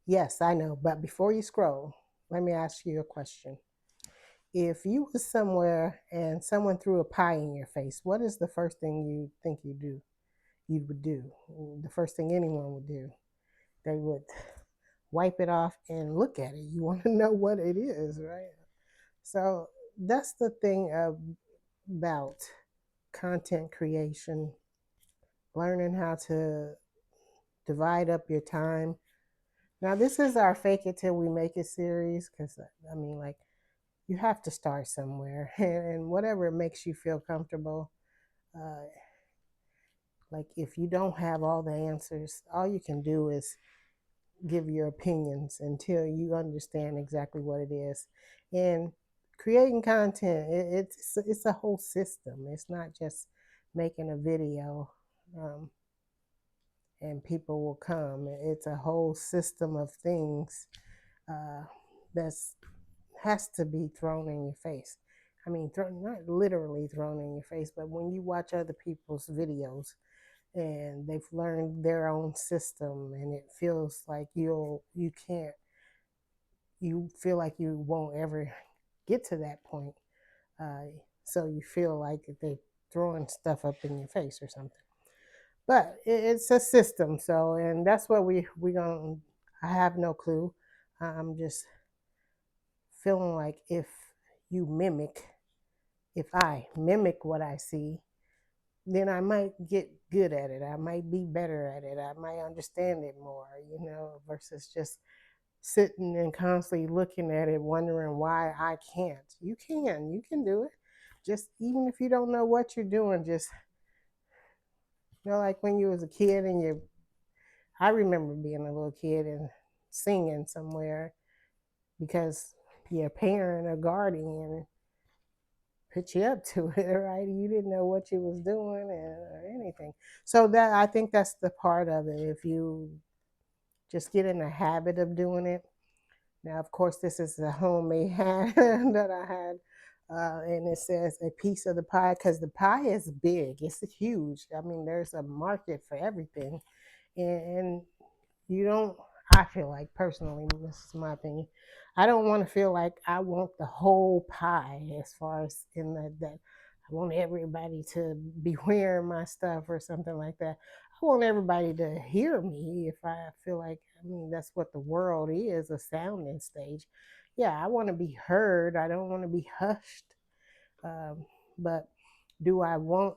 Yes, I know. But before you scroll, let me ask you a question. If you was somewhere and someone threw a pie in your face, what is the first thing you think you would do? The first thing anyone would do. They would wipe it off and look at it. You want to know what it is, right? So that's the thing about content creation, learning how to divide up your time. Now, this is our fake it till we make it series because, I mean, like, you have to start somewhere, and whatever makes you feel comfortable. Uh, like, if you don't have all the answers, all you can do is give your opinions until you understand exactly what it is. And creating content, it's a whole system. It's not just making a video um, and people will come. It's a whole system of things uh, that's has to be thrown in your face. I mean, not literally thrown in your face, but when you watch other people's videos and they've learned their own system, and it feels like you can't, you feel like you won't ever get to that point. Uh, so you feel like they're throwing stuff up in your face or something. But it's a system. So, and that's what we gonna. I have no clue. I'm just feeling like if I mimic what I see, then I might get good at it. I might be better at it. I might understand it more, versus just sitting and constantly looking at it, wondering why I can't. You can do it. Just even if you don't know what you're doing, just like when you was a kid and I remember being a little kid and singing somewhere because your parent or guardian put you up to it, right? You didn't know what you was doing or anything. So that I think that's the part of it. If you just get in the habit of doing it. Now, of course, this is a homemade hat that I had. And it says a piece of the pie because the pie is big. It's huge. I mean, there's a market for everything. And you don't, I feel like personally, this is my opinion, I don't want to feel like I want the whole pie as far as in that I want everybody to be wearing my stuff or something like that. I want everybody to hear me if I feel like, I mean, that's what the world is, a sounding stage. Yeah, I want to be heard. I don't want to be hushed. Um, but do I want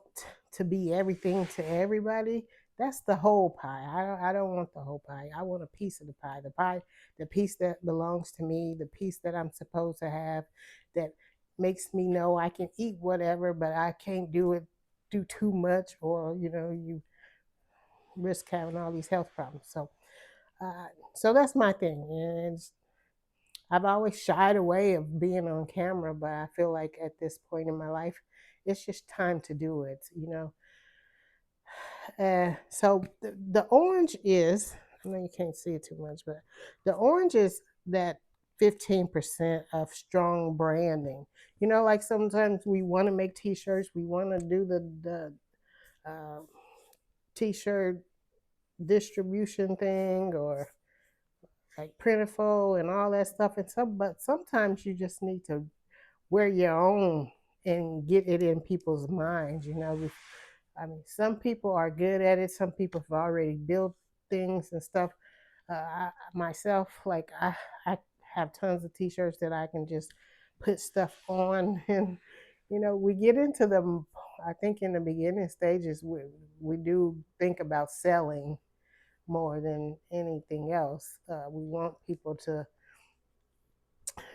to be everything to everybody? That's the whole pie. I don't want the whole pie. I want a piece of the pie. The piece that belongs to me, the piece that I'm supposed to have, that makes me know I can eat whatever, but I can't do too much, or you risk having all these health problems. So that's my thing, and I've always shied away of being on camera, but I feel like at this point in my life, it's just time to do it. So the orange is, I know you can't see it too much, but the orange is that 15% of strong branding. Like sometimes we want to make T-shirts, we want to do the T-shirt distribution thing, or like Printiful and all that stuff. But sometimes you just need to wear your own and get it in people's minds. I mean, some people are good at it. Some people have already built things and stuff. Myself, like I have tons of T-shirts that I can just put stuff on, and we get into them. I think in the beginning stages, we do think about selling more than anything else. We want people to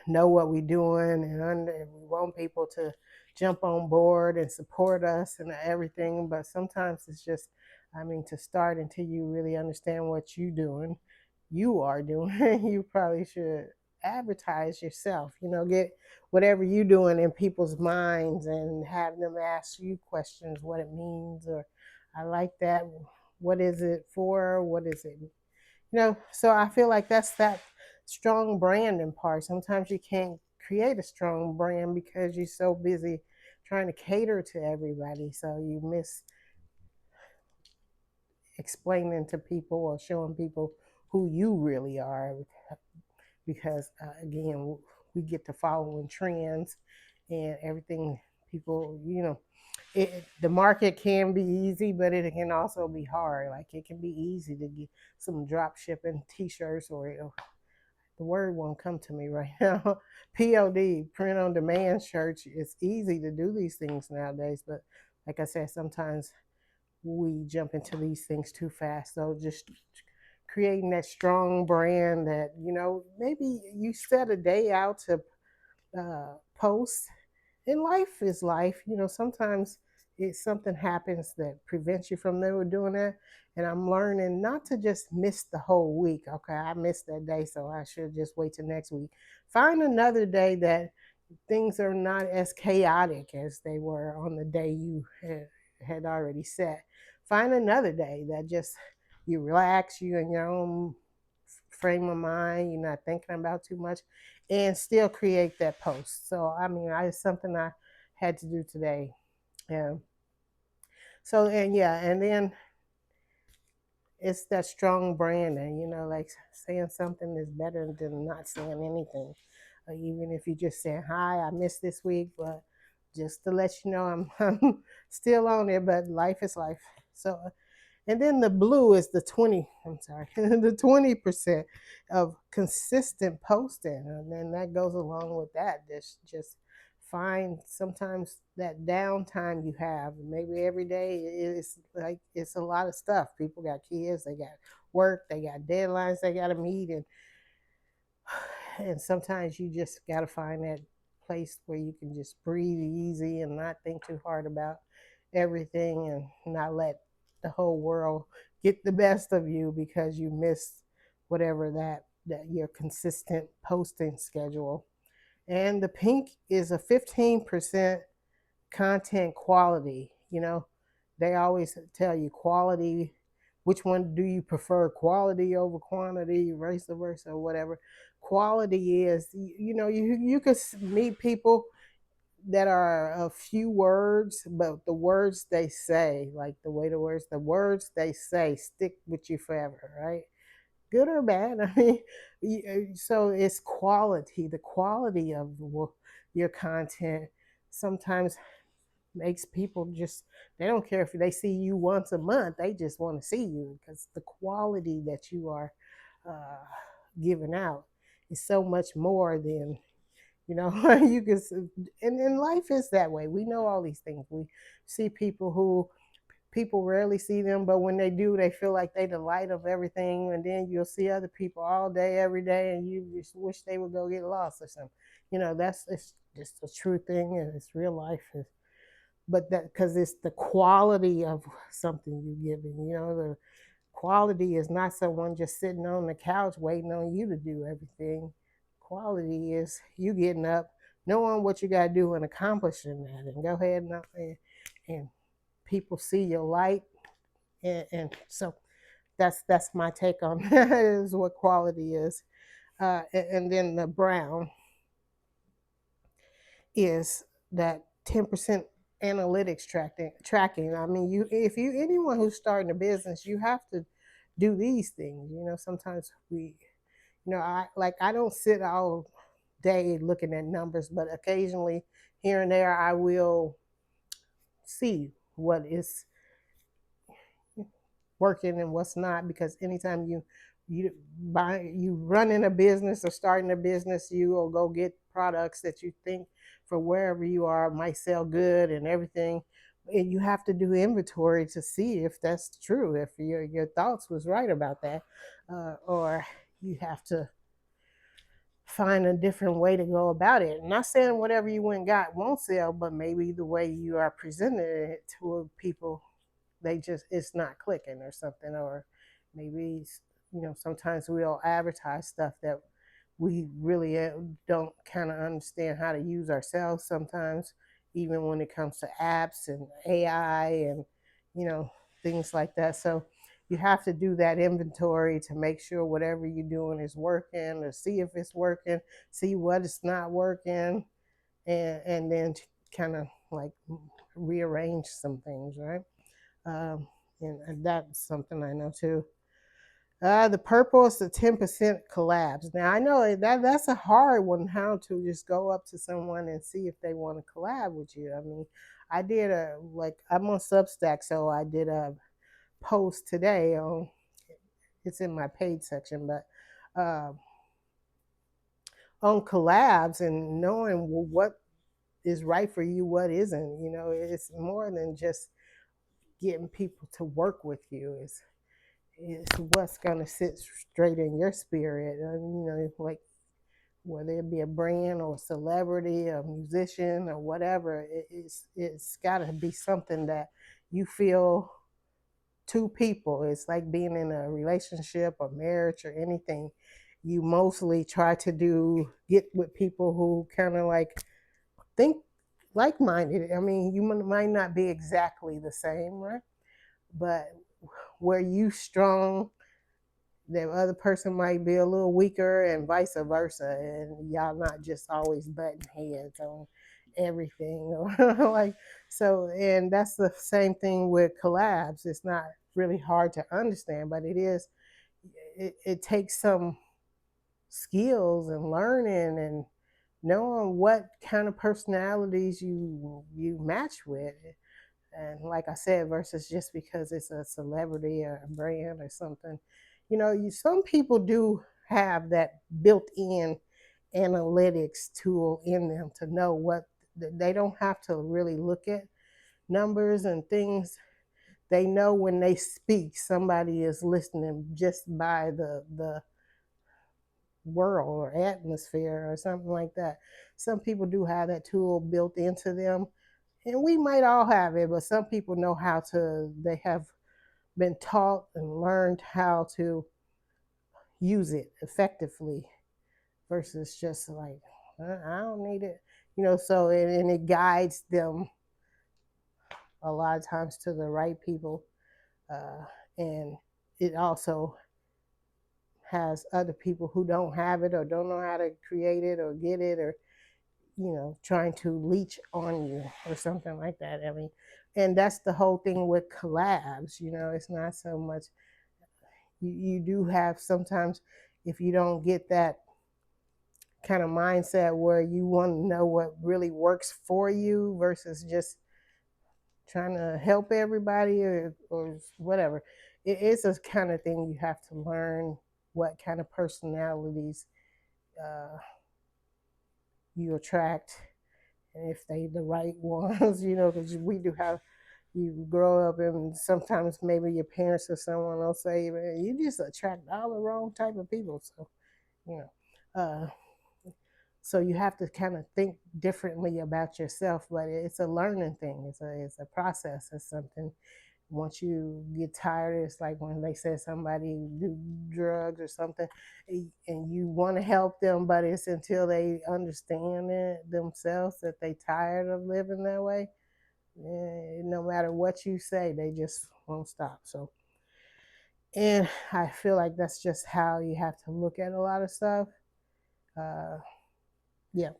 know what we're doing, and we want people to jump on board and support us and everything. But sometimes it's just, I mean, to start until you really understand what you are doing, you probably should advertise yourself, get whatever you're doing in people's minds and have them ask you questions, what it means, or I like that, what is it for, what is it, so I feel like that's that strong branding part. Sometimes you can't create a strong brand because you're so busy trying to cater to everybody, so you miss explaining to people or showing people who you really are, because again, we get to following trends and everything. People, the market can be easy, but it can also be hard. Like it can be easy to get some drop shipping t-shirts, or the word won't come to me right now. POD, print on demand shirts. It's easy to do these things nowadays, but like I said, sometimes we jump into these things too fast. So just creating that strong brand that, maybe you set a day out to post. And life is life. Sometimes something happens that prevents you from never doing that. And I'm learning not to just miss the whole week. Okay, I missed that day, so I should just wait till next week. Find another day that things are not as chaotic as they were on the day you had already set. Find another day that just you relax, you in your own frame of mind, you're not thinking about too much, and still create that post. So I mean, it's something I had to do today. Yeah. So and yeah, and then it's that strong branding, like saying something is better than not saying anything. Even if you just say, hi, I missed this week, but just to let you know I'm still on there, but life is life. So, and then the blue is I'm sorry, the 20% of consistent posting. And then that goes along with that. Just find sometimes that downtime you have. Maybe every day is like it's a lot of stuff. People got kids, they got work, they got deadlines they got to meet, and sometimes you just got to find that place where you can just breathe easy and not think too hard about everything, and not let the whole world get the best of you because you missed whatever that your consistent posting schedule. And the pink is a 15% content quality. They always tell you quality. Which one do you prefer, quality over quantity, vice versa, or whatever? Quality is, you could meet people that are a few words, but the words they say, like the words they say stick with you forever, right? Good or bad. I mean, so it's quality. The quality of your content sometimes makes people just, they don't care if they see you once a month, they just want to see you because the quality that you are uh, giving out is so much more than you can. And life is that way. We know all these things. We see people who people rarely see them, but when they do, they feel like they the light of everything. And then you'll see other people all day every day and you just wish they would go get lost or something. That's, it's just a true thing, and it's real life. But that, because it's the quality of something you're giving. The quality is not someone just sitting on the couch waiting on you to do everything. Quality is you getting up, knowing what you got to do and accomplishing that, and go ahead and people see your light. And so that's my take on that, is what quality is. And then the brown is that 10% analytics tracking. I mean, if you anyone who's starting a business, you have to do these things. Sometimes I don't sit all day looking at numbers, but occasionally here and there I will see what is working and what's not, because anytime you running a business or starting a business, you will go get products that you think for wherever you are might sell good and everything, and you have to do inventory to see if that's true, if your thoughts was right about that, or you have to find a different way to go about it. Not saying whatever you went and got won't sell, but maybe the way you are presenting it to people, they just, it's not clicking or something. Or maybe sometimes we'll advertise stuff that we really don't kind of understand how to use ourselves sometimes, even when it comes to apps and AI and you know things like that. So you have to do that inventory to make sure whatever you're doing is working, or see if it's working, see what is not working, and then kind of like rearrange some things, right? um, and that's something I know too. The purple is the 10% collabs. Now I know that's a hard one. How to just go up to someone and see if they want to collab with you. I mean, I did a like I'm on Substack, so I did a post today on it's in my paid section, but uh, on collabs and knowing what is right for you, what isn't. You know, it's more than just getting people to work with you. It's what's gonna sit straight in your spirit. You know, like whether it be a brand or a celebrity, a musician or whatever, it's got to be something that you feel two people. It's like being in a relationship or marriage or anything. You mostly try to get with people who kind of like think like minded. I mean, you might not be exactly the same, right? But where you strong, the other person might be a little weaker, and vice versa. And y'all not just always butting heads on everything, like so. And that's the same thing with collabs. It's not really hard to understand, but it is. It takes some skills and learning and knowing what kind of personalities you match with. And like I said, versus just because it's a celebrity or a brand or something, you know, some people do have that built-in analytics tool in them to know what they don't have to really look at numbers and things. They know when they speak, somebody is listening just by the world or atmosphere or something like that. Some people do have that tool built into them, and we might all have it, but some people know how to, they have been taught and learned how to use it effectively versus just like, I don't need it, you know. So, and it guides them a lot of times to the right people. And it also has other people who don't have it or don't know how to create it or get it, or you know, trying to leech on you or something like that. I mean, and that's the whole thing with collabs. You know, it's not so much, you do have sometimes, if you don't get that kind of mindset where you want to know what really works for you versus just trying to help everybody or whatever. It's a kind of thing you have to learn what kind of personalities uh, you attract, and if they the right ones, you know, because we do have, you grow up and sometimes maybe your parents or someone will say, man, you just attract all the wrong type of people. So, you know, so you have to kind of think differently about yourself, but it's a learning thing. It's a process. It's something, once you get tired, it's like when they say somebody do drugs or something, and you want to help them, but it's until they understand it themselves that they tired of living that way. No matter what you say, they just won't stop. So, and I feel like that's just how you have to look at a lot of stuff. Uh, yeah.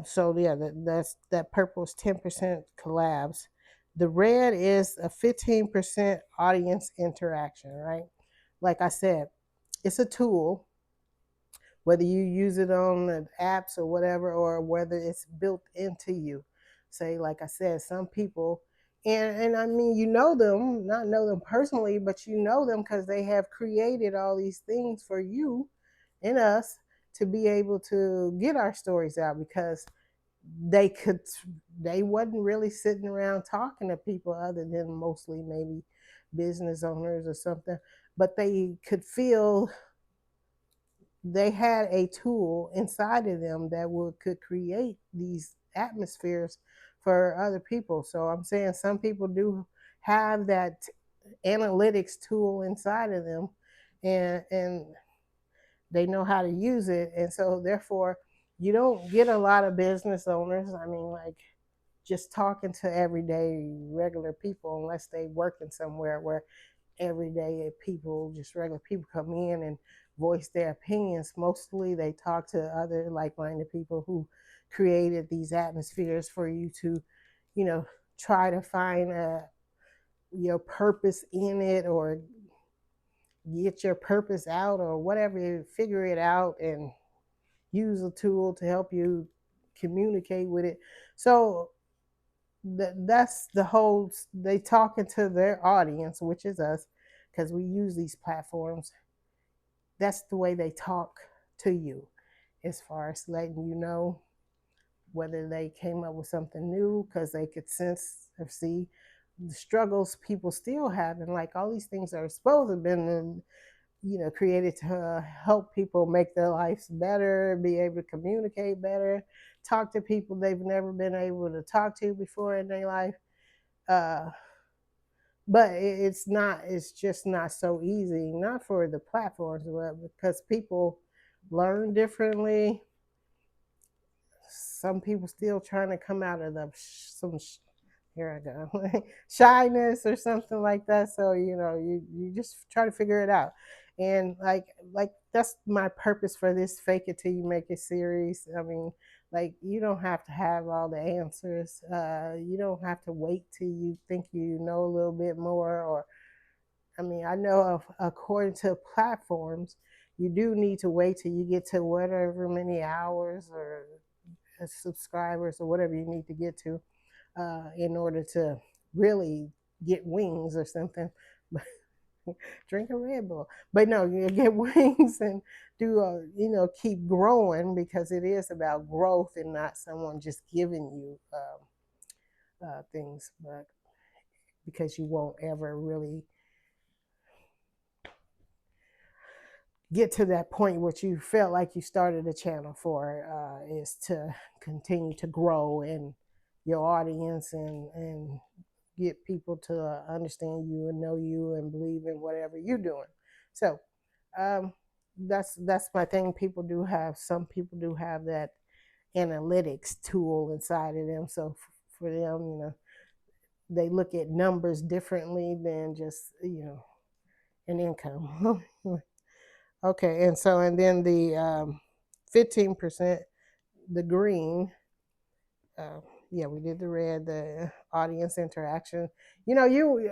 So yeah, that purple is 10% collabs. The red is a 15% audience interaction, right? Like I said, it's a tool, whether you use it on the apps or whatever, or whether it's built into you. Say, like I said, some people, and I mean, you know them, not know them personally, but you know them because they have created all these things for you and us to be able to get our stories out, because they could, they wasn't really sitting around talking to people other than mostly maybe business owners or something, but they could feel they had a tool inside of them that could create these atmospheres for other people. So I'm saying some people do have that analytics tool inside of them, and they know how to use it. And so therefore you don't get a lot of business owners, I mean, like just talking to everyday regular people, unless they working somewhere where everyday people, just regular people, come in and voice their opinions. Mostly they talk to other like-minded people who created these atmospheres for you to, you know, try to find your purpose in it, or get your purpose out or whatever, figure it out and use a tool to help you communicate with it. So that's the whole, they talking to their audience, which is us, because we use these platforms. That's the way they talk to you, as far as letting you know whether they came up with something new, because they could sense or see the struggles people still have, and like all these things are supposed to have been, created to help people make their lives better, be able to communicate better, talk to people they've never been able to talk to before in their life. Uh, but it's not. It's just not so easy. Not for the platforms, but because people learn differently. Some people still trying to come out of the some here I go shyness or something like that. So you just try to figure it out, and like that's my purpose for this fake it till you make it series. I mean, like, you don't have to have all the answers. You don't have to wait till you think you know a little bit more. Or I mean, I know according to platforms, you do need to wait till you get to whatever many hours or subscribers or whatever you need to get to, in order to really get wings or something. Drink a Red Bull, but no, you get wings and do keep growing, because it is about growth and not someone just giving you things, but because you won't ever really get to that point what you felt like you started a channel for, is to continue to grow in your audience and get people to understand you and know you and believe in whatever you're doing. So um, that's my thing. Some people do have that analytics tool inside of them. So for them, they look at numbers differently than just an income. Okay, and then the 15%, the green. Uh, yeah, we did the red, the audience interaction. You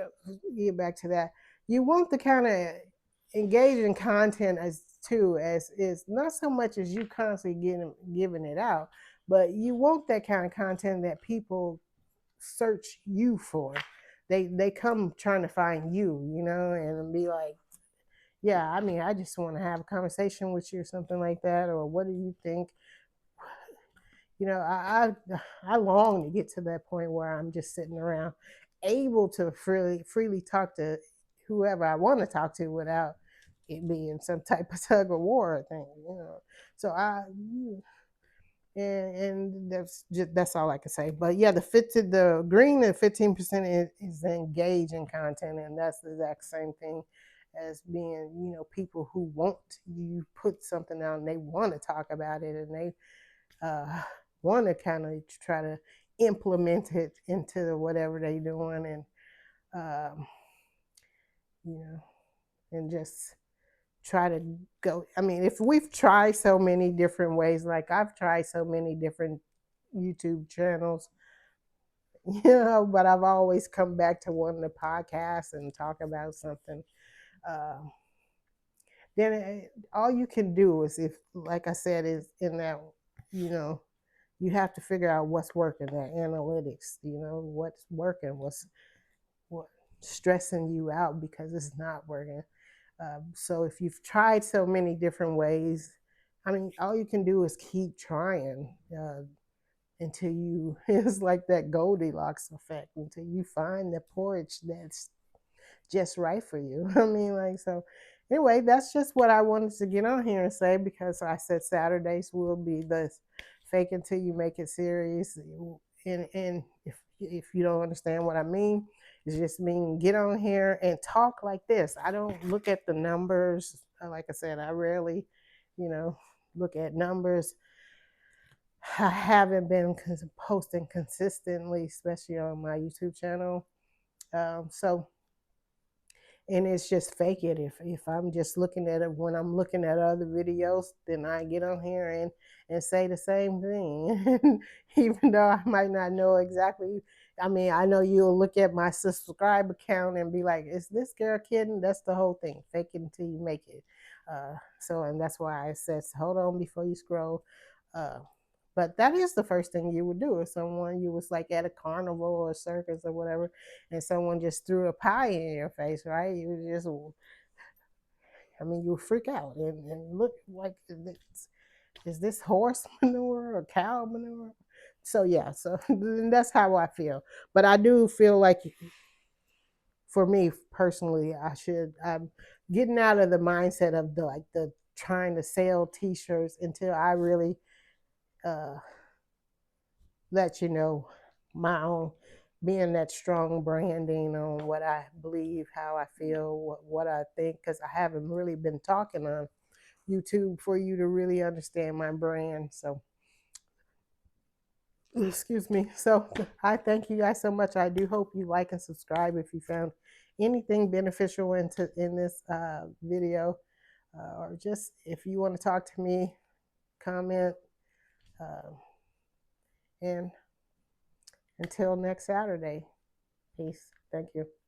get back to that. You want the kind of engaging content as too, as is not so much as you constantly giving it out, but you want that kind of content that people search you for. They come trying to find you, and be like, yeah, I mean, I just want to have a conversation with you or something like that, or what do you think? I long to get to that point where I'm just sitting around able to freely talk to whoever I want to talk to without it being some type of tug of war thing. So and that's all I can say. But yeah, the green and 15% is engaging content, and that's the exact same thing as being, people who want you put something out and they want to talk about it, and they want to kind of try to implement it into whatever they're doing, and you know, and just try to go. I mean, if we've tried so many different ways, like I've tried so many different YouTube channels, but I've always come back to one of the podcasts and talk about something. Uh, then all you can do is, if, like I said, is in that, you know, you have to figure out what's working, that analytics, what's working, what stressing you out because it's not working. So if you've tried so many different ways, I mean, all you can do is keep trying, until you, it's like that Goldilocks effect, until you find the porridge that's just right for you. I mean, like, so anyway, that's just what I wanted to get on here and say, because I said Saturdays will be the fake until you make it series. And if you don't understand what I mean, it's just mean get on here and talk like this. I don't look at the numbers. Like I said, I rarely, you know, look at numbers. I haven't been posting consistently, especially on my YouTube channel. So and it's just fake it. If I'm just looking at it when I'm looking at other videos, then I get on here and say the same thing. Even though I might not know exactly, I mean, I know you'll look at my subscribe account and be like, is this girl kidding? That's the whole thing. Fake it until you make it. And that's why I said, hold on before you scroll. Uh, but that is the first thing you would do if someone you was like at a carnival or a circus or whatever, and someone just threw a pie in your face, right? You would just, I mean, you would freak out and look like, is this horse manure or cow manure? So yeah, so that's how I feel. But I do feel like, for me personally, I'm getting out of the mindset of the trying to sell T-shirts until I really uh, let you know my own, being that strong branding on what I believe, how I feel, what I think, because I haven't really been talking on YouTube for you to really understand my brand. So excuse me. So I thank you guys so much. I do hope you like and subscribe if you found anything beneficial in this video, or just if you want to talk to me, comment. Uh, and until next Saturday, peace. Thank you.